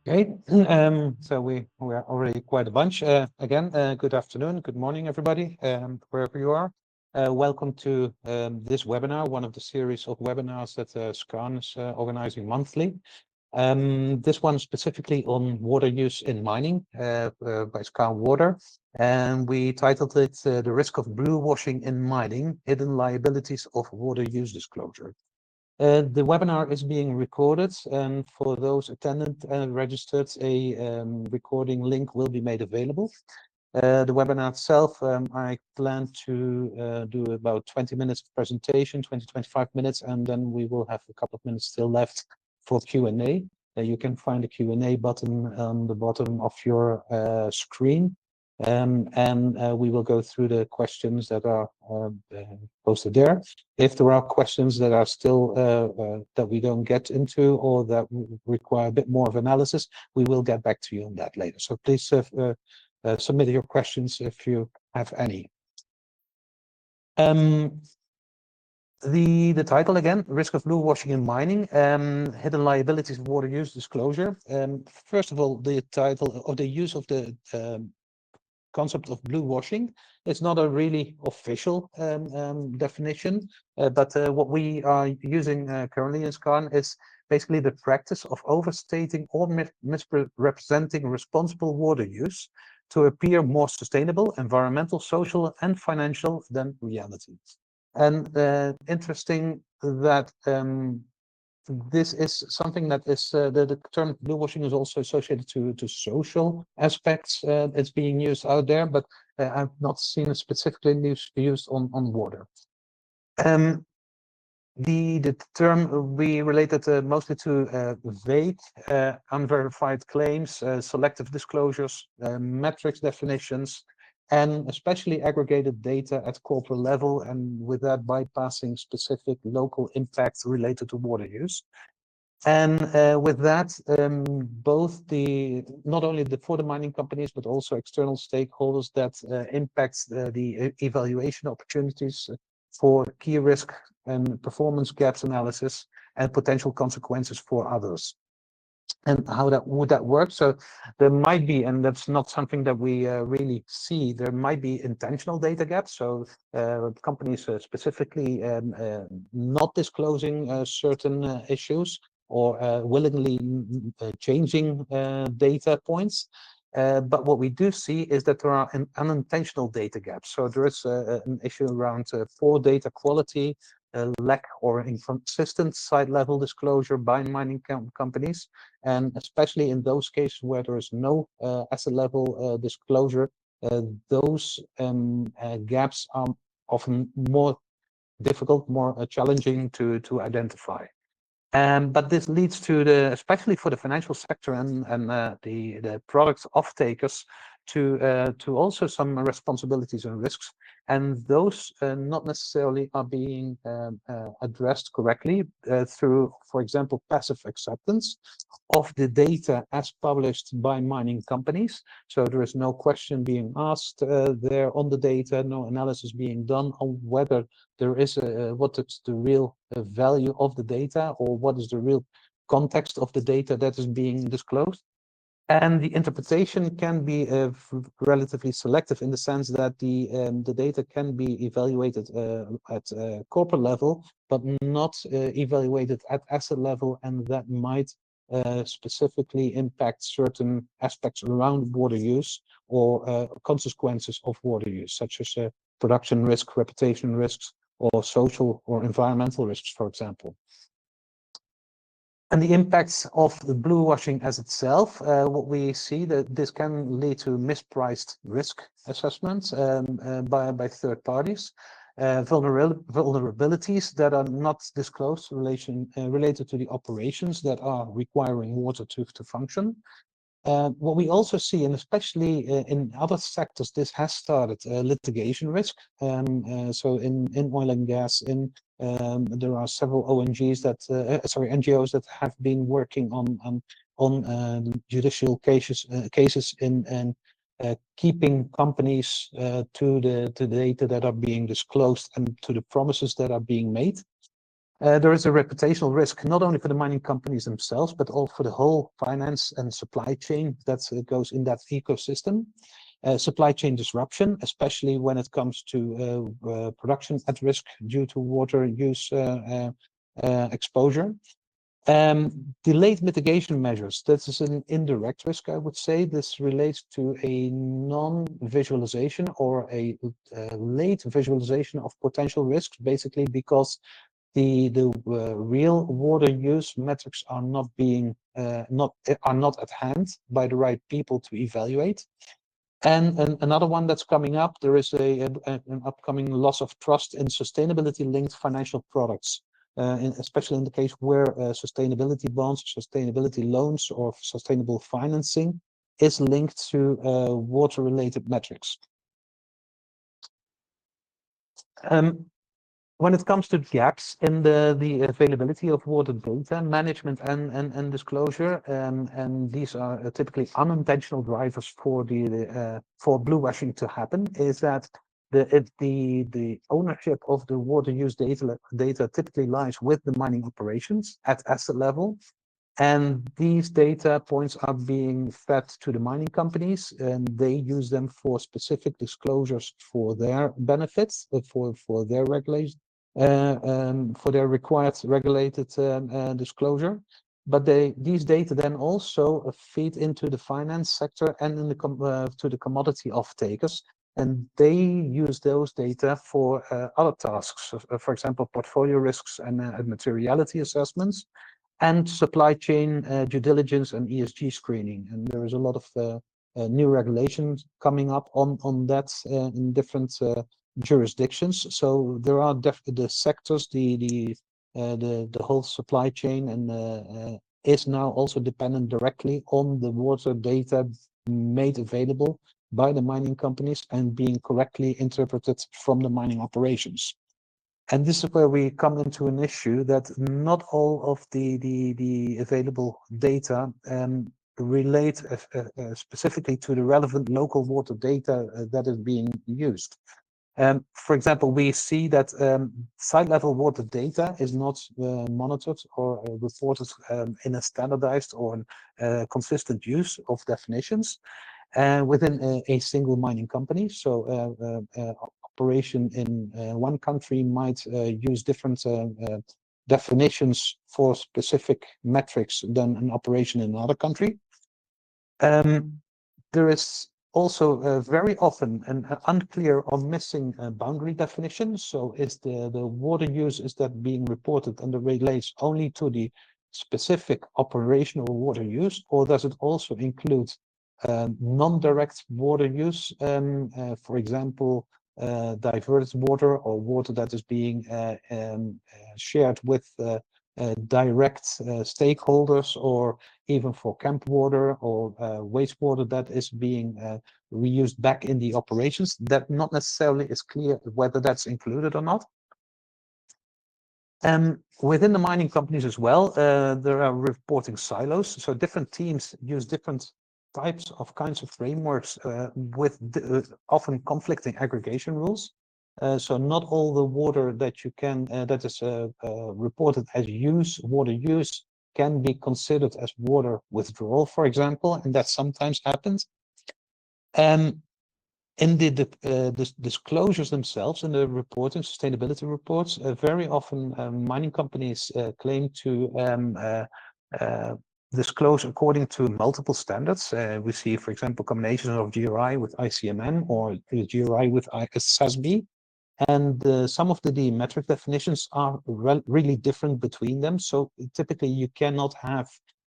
Great. So we are already quite a bunch. Again, good afternoon, good morning, everybody, wherever you are. Welcome to this webinar, one of the series of webinars that Skarn is organizing monthly. This one specifically on water use in mining by Skarn Water. And we titled it The Risk of Blue Washing in Mining, Hidden Liabilities of Water Use Disclosure. The webinar is being recorded, and for those attendant and registered, a recording link will be made available. The webinar itself, I plan to do about 20 minutes of presentation, 25 minutes, and then we will have a couple of minutes still left for Q&A. You can find the Q&A button on the bottom of your screen. We will go through the questions that are posted there. If there are questions that are still that we don't get into or that require a bit more of analysis, we will get back to you on that later. So please submit your questions if you have any. The title again, Risk of Blue Washing in Mining, Hidden Liabilities of Water Use Disclosure. First of all, the title or the use of the concept of blue washing. It's not a really official definition, but what we are using currently in Skarn is basically the practice of overstating or misrepresenting responsible water use to appear more sustainable, environmental, social, and financial than reality. And interesting that this is something that is the term blue washing is also associated to social aspects. It's being used out there, but I've not seen it specifically used on water. The term we related mostly to vague, unverified claims, selective disclosures, metrics definitions, and especially aggregated data at corporate level, and with that bypassing specific local impacts related to water use. And with that, both not only for the mining companies, but also external stakeholders that impacts the evaluation opportunities for key risk and performance gaps analysis and potential consequences for others. And how would that work? So there might be, and that's not something that we really see, there might be intentional data gaps. So companies specifically not disclosing certain issues or willingly changing data points. But what we do see is that there are unintentional data gaps. So there is an issue around poor data quality, lack or inconsistent site-level disclosure by mining companies, and especially in those cases where there is no asset-level disclosure, those gaps are often more difficult, more challenging to identify. But this leads to especially for the financial sector and the products off-takers, to also some responsibilities and risks, and those not necessarily are being addressed correctly through, for example, passive acceptance of the data as published by mining companies. So there is no question being asked there on the data, no analysis being done on whether there is what is the real value of the data, or what is the real context of the data that is being disclosed. And the interpretation can be relatively selective in the sense that the data can be evaluated at corporate level, but not evaluated at asset level, and that might specifically impact certain aspects around water use or consequences of water use, such as production risk, reputation risks, or social or environmental risks, for example. And the impacts of the blue washing as itself, what we see that this can lead to mispriced risk assessments by third parties, vulnerabilities that are not disclosed related to the operations that are requiring water to function. What we also see, and especially in other sectors, this has started litigation risk. So in oil and gas, there are several NGOs that have been working on judicial cases in keeping companies to the data that are being disclosed and to the promises that are being made. There is a reputational risk, not only for the mining companies themselves, but also for the whole finance and supply chain that goes in that ecosystem. Supply chain disruption, especially when it comes to production at risk due to water use exposure. Delayed mitigation measures. That is an indirect risk, I would say. This relates to a non-visualization or a late visualization of potential risks, basically because the real water use metrics are not at hand by the right people to evaluate. And another one that's coming up, there is an upcoming loss of trust in sustainability-linked financial products, especially in the case where sustainability bonds, sustainability loans, or sustainable financing is linked to water-related metrics. When it comes to gaps in the availability of water data management and disclosure, and these are typically unintentional drivers for for bluewashing to happen, is that the ownership of the water use data typically lies with the mining operations at asset level. And these data points are being fed to the mining companies, and they use them for specific disclosures for their benefits, for their regulation, for their required regulated disclosure. But these data then also feed into the finance sector and in to the commodity off-takers, and they use those data for other tasks, for example, portfolio risks and materiality assessments, and supply chain due diligence and ESG screening. And there is a lot of new regulations coming up on that in different jurisdictions. So there are the sectors, the whole supply chain, and is now also dependent directly on the water data made available by the mining companies and being correctly interpreted from the mining operations. And this is where we come into an issue that not all of the available data relate specifically to the relevant local water data that is being used. For example, we see that site-level water data is not monitored or reported in a standardized or consistent use of definitions within a single mining company. So operation in one country might use different definitions for specific metrics than an operation in another country. There is also very often an unclear or missing boundary definition. So is the water use, is that being reported and relates only to the specific operational water use, or does it also include non-direct water use, for example, diverted water or water that is being shared with direct stakeholders, or even for camp water or wastewater that is being reused back in the operations. That not necessarily is clear whether that's included or not. Within the mining companies as well, there are reporting silos. So different teams use different types of kinds of frameworks with often conflicting aggregation rules. So not all the water that you can that is reported as water use can be considered as water withdrawal, for example, and that sometimes happens. In the disclosures themselves, in the reporting, sustainability reports, very often mining companies claim to disclose according to multiple standards. We see, for example, combinations of GRI with ICMM or GRI with SASB. And some of the metric definitions are really different between them. So typically you cannot have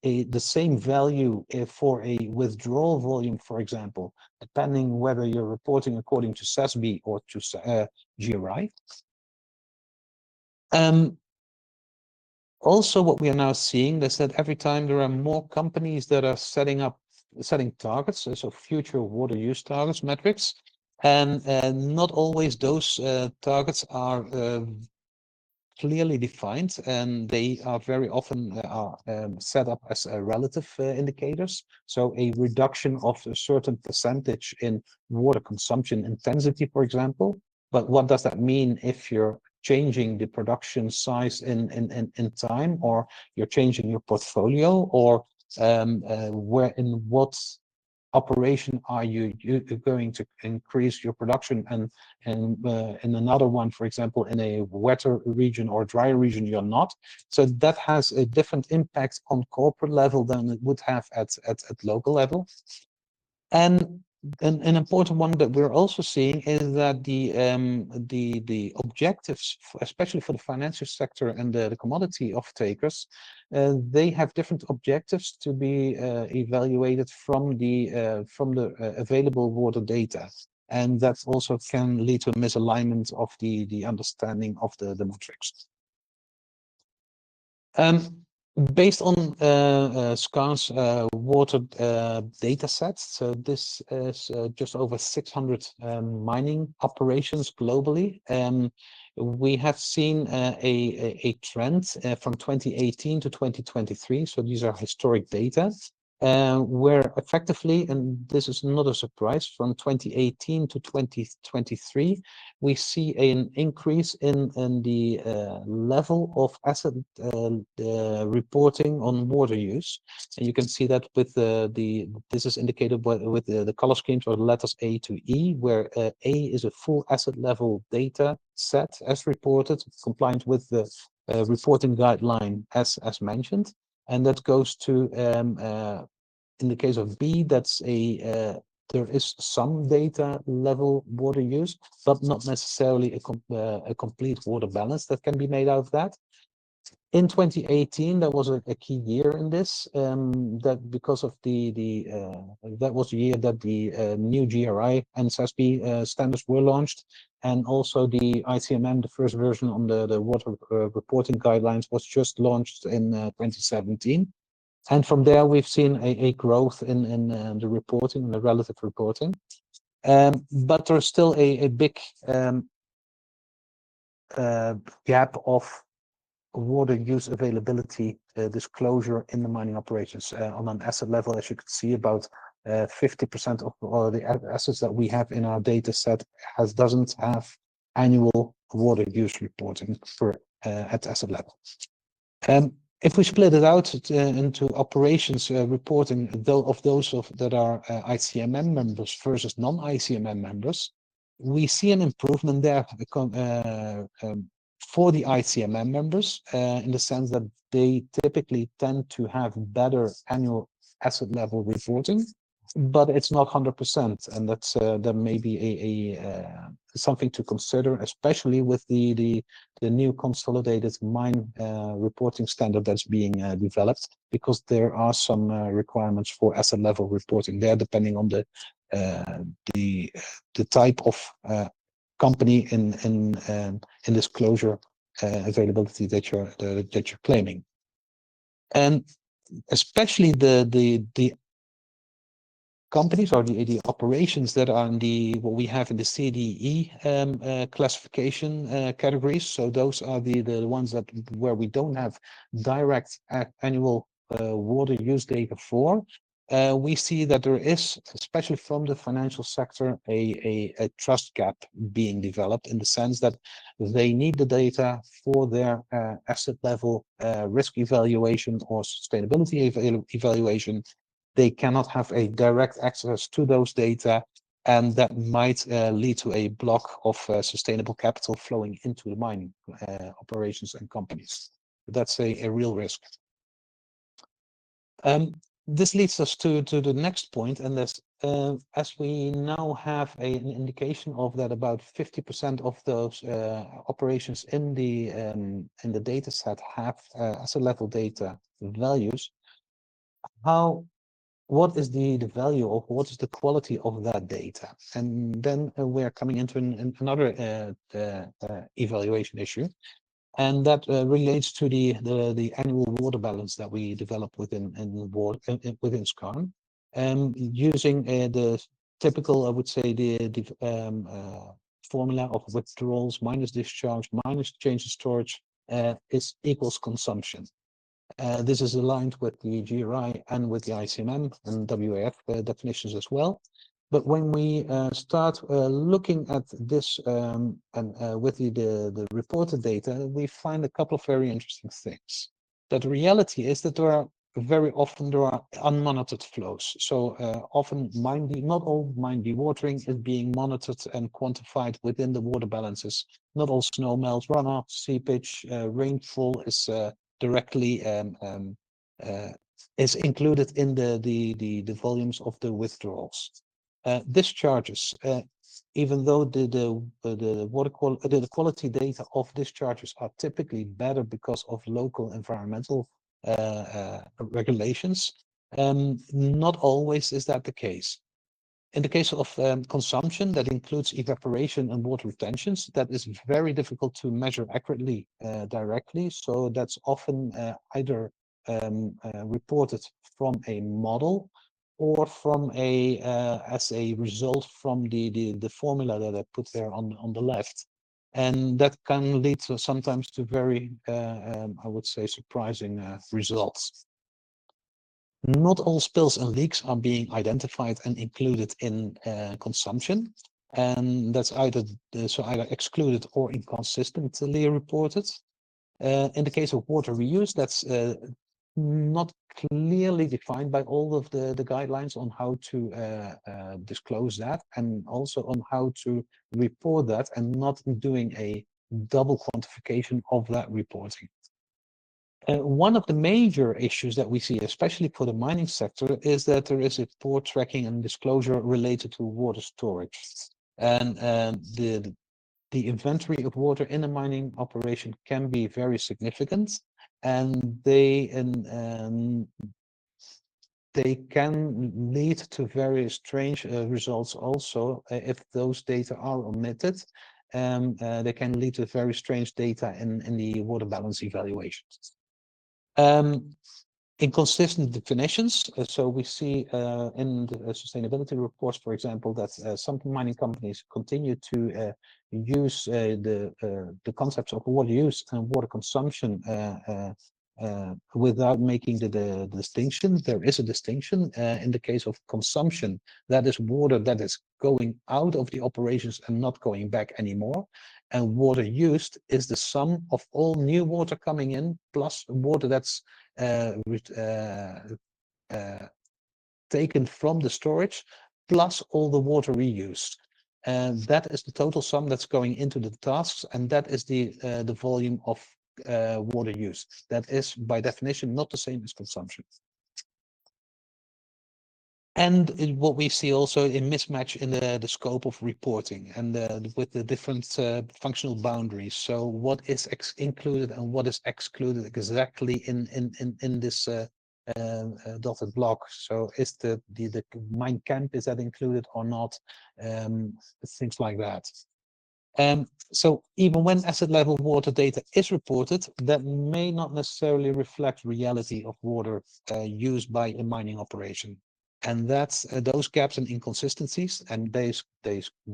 the same value for a withdrawal volume, for example, depending whether you're reporting according to SASB or to GRI. Also, what we are now seeing is that every time there are more companies that are setting targets, so future water use targets, metrics, and not always those targets are clearly defined, and they are very often set up as relative indicators. So a reduction of a certain percentage in water consumption intensity, for example. But what does that mean if your changing the production size in time, or you're changing your portfolio, or where in what operation are you going to increase your production, and in another one, for example, in a wetter region or dry region, you're not. So that has a different impact on corporate level than it would have at local level. And an important one that we're also seeing is that the objectives, especially for the financial sector and the commodity off-takers, they have different objectives to be evaluated from the available water data, and that also can lead to a misalignment of the understanding of the metrics. Based on Skarn's water data sets, so this is just over 600 mining operations globally. We have seen a trend from 2018 to 2023, so these are historic data, where effectively, and this is not a surprise, from 2018 to 2023, we see an increase in the level of asset reporting on water use. And you can see that with this is indicated with the color schemes or the letters A to E, where A is a full asset level data set as reported, compliant with the reporting guideline as mentioned. And that goes to in the case of B, that's there is some data level water use, but not necessarily a complete water balance that can be made out of that. In 2018, that was a key year in this, that because of that was the year that the new GRI and SASB standards were launched, and also the ICMM, the first version on the water reporting guidelines, was just launched in 2017. And from there, we've seen a growth in the reporting, the relative reporting. But there's still a big gap of water use availability disclosure in the mining operations. On an asset level, as you can see, about 50% of all the assets that we have in our data set doesn't have annual water use reporting at asset level. If we split it out into operations reporting, of those that are ICMM members versus non-ICMM members, we see an improvement there for the ICMM members, in the sense that they typically tend to have better annual asset level reporting, but it's not 100%, and that's that may be something to consider, especially with the new consolidated mine reporting standard that's being developed, because there are some requirements for asset level reporting there, depending on the type of company in disclosure availability that you're claiming, and especially the companies or the operations that are in what we have in the CDE classification categories. So those are the ones where we don't have direct annual water use data for. We see that there is, especially from the financial sector, a trust gap being developed, in the sense that they need the data for their asset level risk evaluation or sustainability evaluation. They cannot have a direct access to those data, and that might lead to a block of sustainable capital flowing into the mining operations and companies. That's a real risk. This leads us to the next point, and that's as we now have an indication of that about 50% of those operations in the data set have asset level data values. What is the value of, what is the quality of that data? And then we're coming into another evaluation issue, and that relates to the annual water balance that we develop within Skarn, using the typical, I would say, the formula of withdrawals minus discharge minus change in storage is equals consumption. This is aligned with the GRI and with the ICMM and WAF definitions as well. But when we start looking at this and with the reported data, we find a couple of very interesting things. That the reality is that very often there are unmonitored flows. So often not all mine dewatering is being monitored and quantified within the water balances. Not all snow melt, runoff, seepage, rainfall is directly is included in the volumes of the withdrawals. Discharges, even though the water quality, the quality data of discharges are typically better because of local environmental regulations, not always is that the case. In the case of consumption, that includes evaporation and water retentions, that is very difficult to measure accurately directly. So that's often either reported from a model or from as a result from the formula that I put there on the left. And that can lead to sometimes to very, I would say, surprising results. Not all spills and leaks are being identified and included in consumption, and that's either excluded or inconsistently reported. In the case of water reuse, that's not clearly defined by all of the guidelines on how to disclose that, and also on how to report that, and not doing a double quantification of that reporting. One of the major issues that we see, especially for the mining sector, is that there is a poor tracking and disclosure related to water storage. And the inventory of water in a mining operation can be very significant, and they can lead to very strange results also if those data are omitted. They can lead to very strange data in the water balance evaluations. Inconsistent definitions. So we see in the sustainability reports, for example, that some mining companies continue to use the concepts of water use and water consumption without making the distinction. There is a distinction in the case of consumption. That is water that is going out of the operations and not going back anymore. And water used is the sum of all new water coming in plus water that's taken from the storage plus all the water reused. And that is the total sum that's going into the tasks, and that is the volume of water use. That is by definition not the same as consumption. And what we see also in mismatch in the scope of reporting and with the different functional boundaries. So what is included and what is excluded exactly in this dotted block. So is the mine camp, is that included or not? Things like that. So even when asset level water data is reported, that may not necessarily reflect reality of water used by a mining operation. And that's those gaps and inconsistencies, and they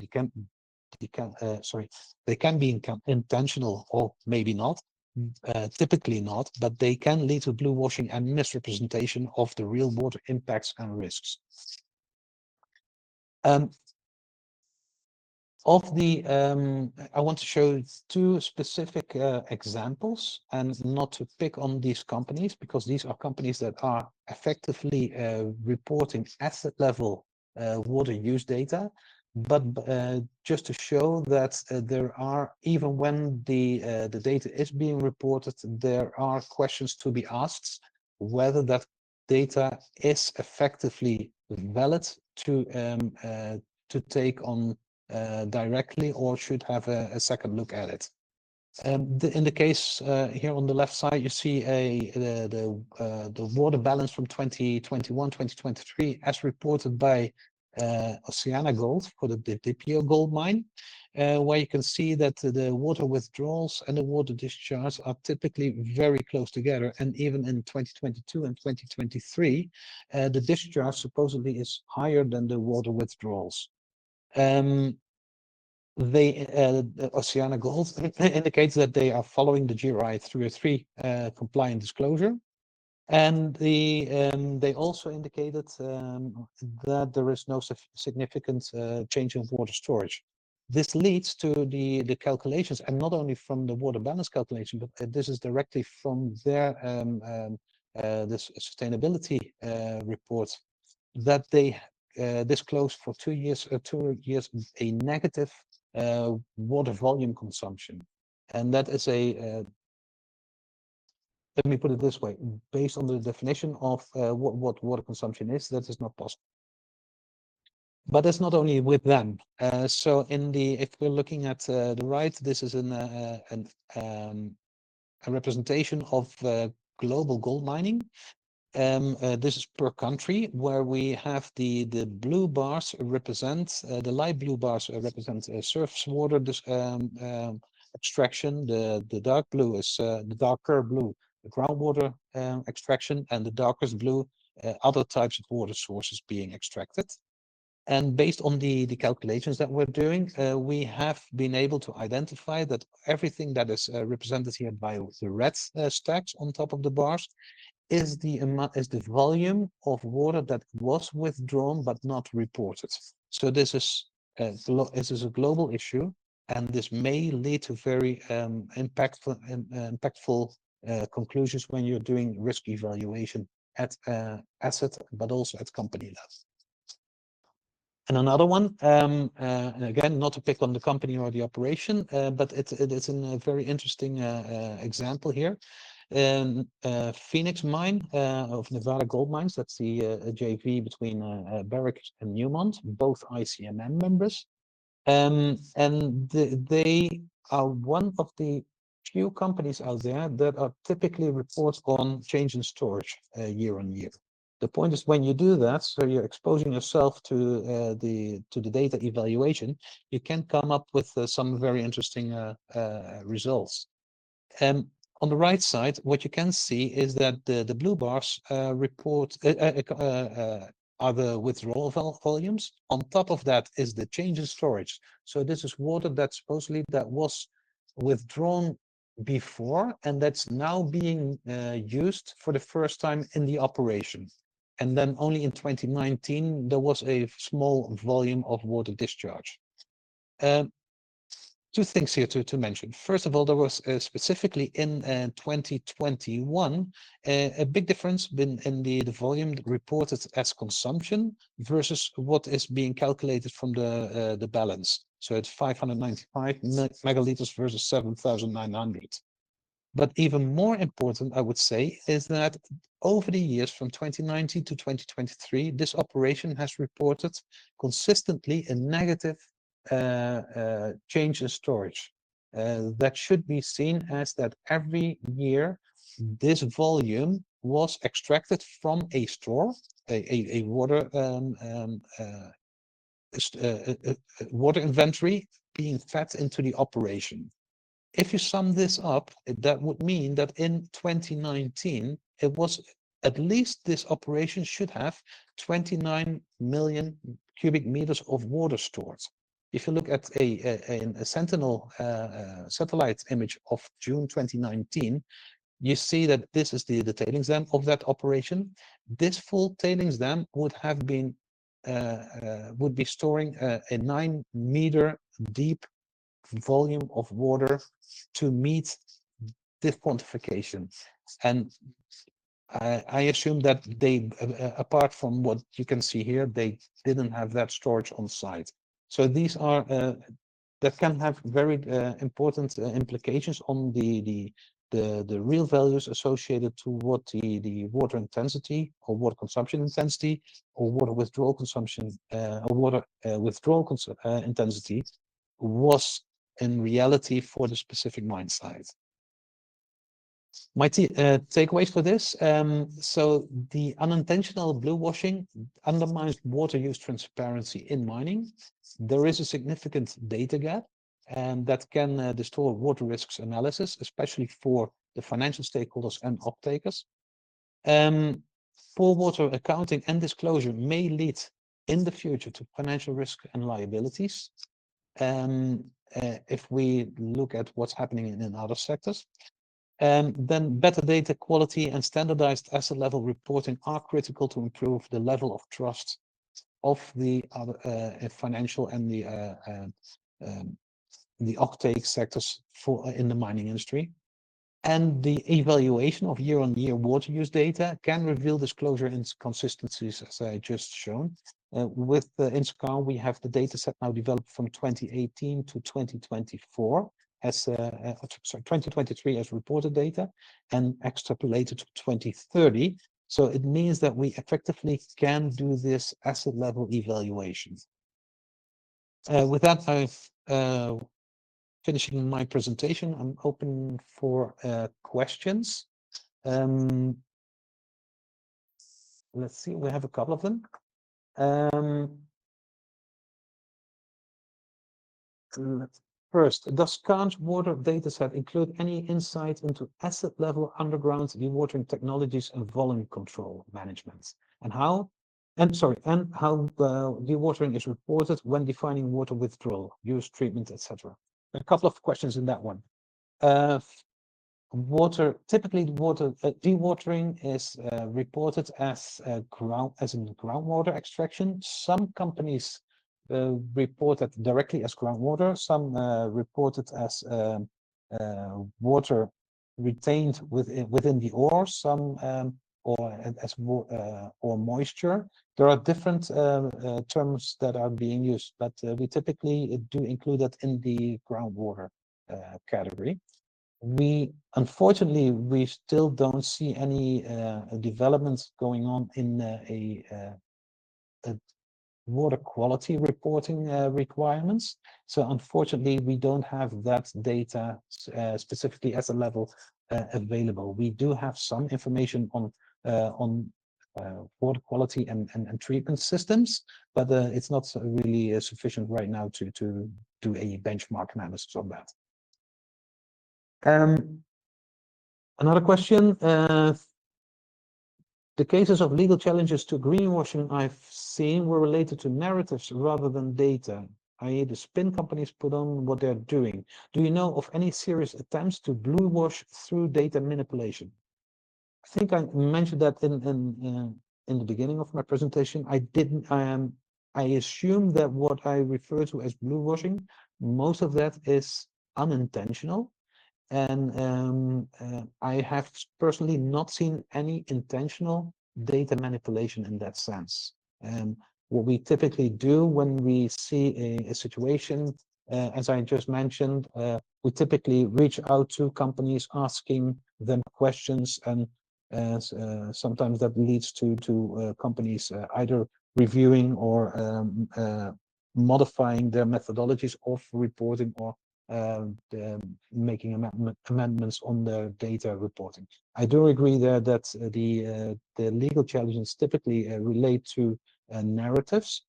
can be intentional or maybe not, typically not, but they can lead to blue washing and misrepresentation of the real water impacts and risks. I want to show two specific examples, and not to pick on these companies, because these are companies that are effectively reporting asset level water use data, but just to show that there are, even when the data is being reported, there are questions to be asked whether that data is effectively valid to take on directly, or should have a second look at it. In the case here on the left side, you see the water balance from 2021-2023 as reported by OceanaGold for the Dipio gold mine, where you can see that the water withdrawals and the water discharge are typically very close together. And even in 2022 and 2023, the discharge supposedly is higher than the water withdrawals. OceanaGold indicates that they are following the GRI 303 compliant disclosure. And they also indicated that there is no significant change in water storage. This leads to the calculations, and not only from the water balance calculation, but this is directly from their this sustainability report that they disclosed for 2 years, a negative water volume consumption, and that is a let me put it this way: based on the definition of what water consumption is, that is not possible. But it's not only with them. So if we're looking at the right, this is a representation of global gold mining. This is per country, where we have the blue bars represent the light blue bars represent surface water extraction. The dark blue is the darker blue, the groundwater extraction, and the darkest blue, other types of water sources being extracted. And based on the calculations that we're doing, we have been able to identify that everything that is represented here by the red stacks on top of the bars is the volume of water that was withdrawn but not reported. So this is a global issue, and this may lead to very impactful conclusions when you're doing risk evaluation at asset, but also at company level. And another one, and again, not to pick on the company or the operation, but it's a very interesting example here. Phoenix Mine of Nevada Gold Mines, that's the JV between Barrick and Newmont, both ICMM members. And they are one of the few companies out there that are typically report on change in storage year on year. The point is, when you do that, so you're exposing yourself to the data evaluation, you can come up with some very interesting results. On the right side, what you can see is that the blue bars report are the withdrawal volumes. On top of that is the change in storage. So this is water that supposedly that was withdrawn before, and that's now being used for the first time in the operation. And then only in 2019, there was a small volume of water discharge. Two things here to mention. First of all, there was specifically in 2021 a big difference in the volume reported as consumption versus what is being calculated from the balance. So it's 595 megaliters versus 7,900. But even more important, I would say, is that over the years from 2019 to 2023, this operation has reported consistently a negative change in storage. That should be seen as that every year this volume was extracted from a store, a water water inventory being fed into the operation. If you sum this up, that would mean that in 2019, it was at least this operation should have 29 million cubic meters of water stored. If you look at a Sentinel satellite image of June 2019, you see that this is the tailings dam of that operation. This full tailings dam would have been would be storing a 9-meter deep volume of water to meet this quantification. And I assume that they, apart from what you can see here, they didn't have that storage on site. So these are that can have very important implications on the real values associated to what the water intensity or water consumption intensity or water withdrawal consumption or water withdrawal intensity was in reality for the specific mine site. My takeaways for this, so the unintentional blue washing undermines water use transparency in mining. There is a significant data gap, and that can distort water risks analysis, especially for the financial stakeholders and off-takers. Poor water accounting and disclosure may lead in the future to financial risk and liabilities. If we look at what's happening in other sectors. Then better data quality and standardized asset level reporting are critical to improve the level of trust of the other financial and the offtake sectors for in the mining industry. And the evaluation of year-on-year water use data can reveal disclosure inconsistencies, as I just shown. With in Skarn, we have the data set now developed from 2018 to 2024 as sorry, 2023 as reported data and extrapolated to 2030. So it means that we effectively can do this asset level evaluation. With that, I've finishing my presentation. I'm open for questions. Let's see, we have a couple of them. First, does Skarn's water dataset include any insight into asset level underground dewatering technologies and volume control management? And how dewatering is reported when defining water withdrawal, use, treatment, etc. A couple of questions in that one. Typically dewatering is reported as groundwater extraction. Some companies report it directly as groundwater. Some report it as water retained within the ore. Some or as or moisture. There are different terms that are being used, but we typically do include that in the groundwater category. Unfortunately, we still don't see any developments going on in a water quality reporting requirements. So unfortunately, we don't have that data specifically as a level available. We do have some information on water quality and treatment systems, but it's not really sufficient right now to do a benchmark analysis on that. Another question. The cases of legal challenges to greenwashing I've seen were related to narratives rather than data, i.e. the spin companies put on what they're doing. Do you know of any serious attempts to blue wash through data manipulation? I think I mentioned that in the beginning of my presentation. I assume that what I refer to as blue washing, most of that is unintentional. And I have personally not seen any intentional data manipulation in that sense. What we typically do when we see a situation, as I just mentioned, we typically reach out to companies asking them questions, and sometimes that leads to companies either reviewing or modifying their methodologies of reporting or making amendments on the data reporting. I do agree there that the legal challenges typically relate to narratives.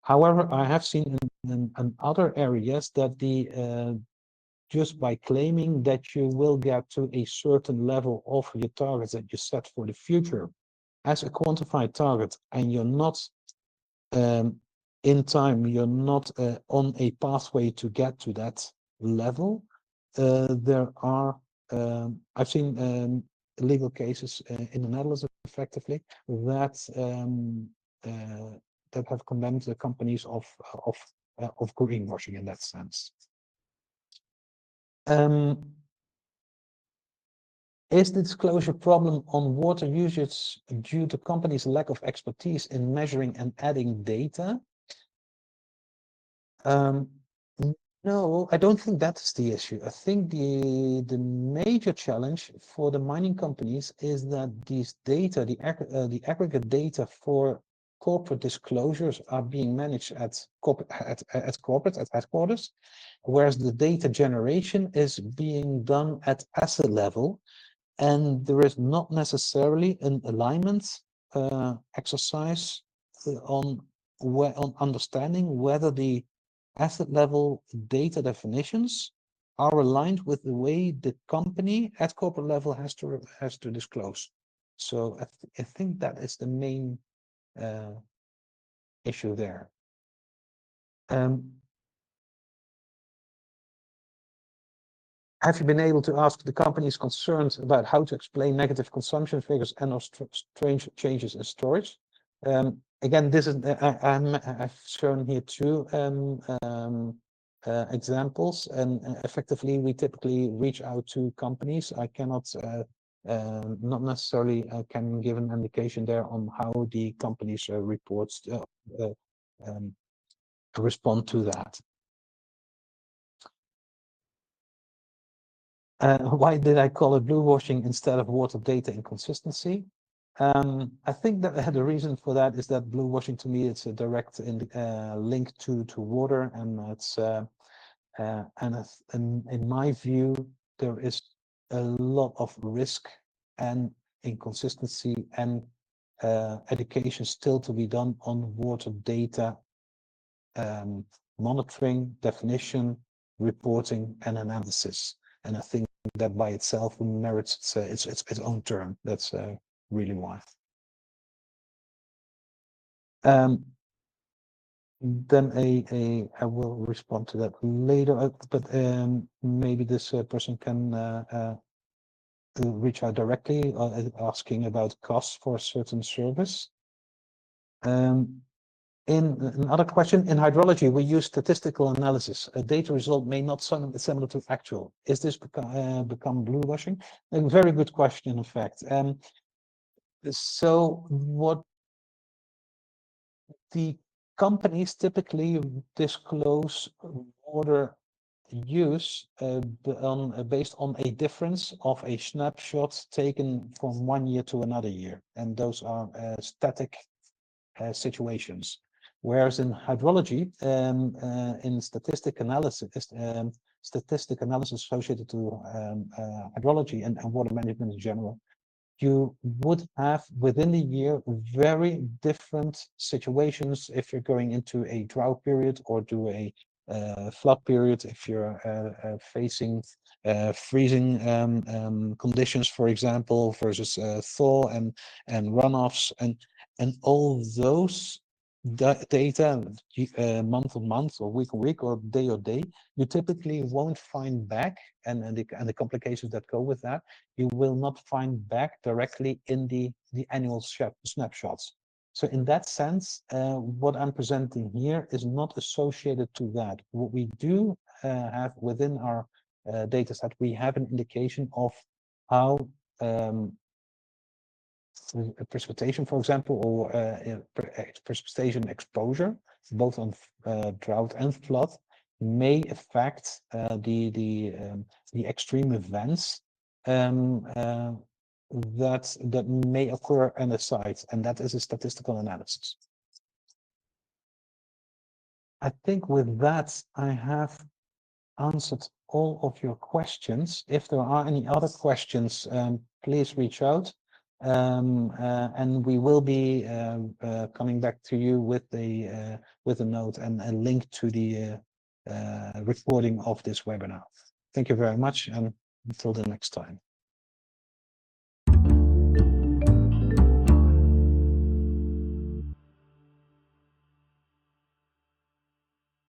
However, I have seen in other areas that just by claiming that you will get to a certain level of your targets that you set for the future as a quantified target, and you're not in time, you're not on a pathway to get to that level. There are I've seen legal cases in the Netherlands effectively that that have condemned the companies of greenwashing in that sense. Is the disclosure problem on water usage due to companies' lack of expertise in measuring and adding data? No, I don't think that's the issue. I think the major challenge for the mining companies is that these data, the aggregate data for corporate disclosures are being managed at headquarters, whereas the data generation is being done at asset level, and there is not necessarily an alignment exercise on understanding whether the asset level data definitions are aligned with the way the company at corporate level has to disclose. So I think that is the main issue there. Have you been able to ask the companies concerned about how to explain negative consumption figures and or strange changes in storage? Again, this is I've shown here two examples, and effectively we typically reach out to companies. I cannot not necessarily can give an indication there on how the companies reports respond to that. Why did I call it bluewashing instead of water data inconsistency? I think that the reason for that is that bluewashing, to me, it's a direct link to water, and it's and in my view, there is a lot of risk and inconsistency and education still to be done on water data monitoring, definition, reporting, and analysis. And I think that by itself merits its own term. That's really why. Then I will respond to that later, but maybe this person can reach out directly asking about costs for a certain service. In another question, in hydrology, we use statistical analysis. A data result may not sound similar to actual. Is this become bluewashing? A very good question, in fact. So what the companies typically disclose water use based on a difference of a snapshot taken from 1 year to another year, and those are static situations. Whereas in hydrology, in statistic analysis associated to hydrology and water management in general, you would have within the year very different situations if you're going into a drought period or do a flood period, if you're facing freezing conditions, for example, versus thaw and runoffs, and all those data month on month or week on week or day, you typically won't find back, and the complications that go with that, you will not find back directly in the annual snapshots. So in that sense, what I'm presenting here is not associated to that. What we do have within our data set, we have an indication of how precipitation, for example, or precipitation exposure, both on drought and flood, may affect the extreme events that may occur on the site, and that is a statistical analysis. I think with that, I have answered all of your questions. If there are any other questions, please reach out. And we will be coming back to you with a note and a link to the recording of this webinar. Thank you very much, and until the next time.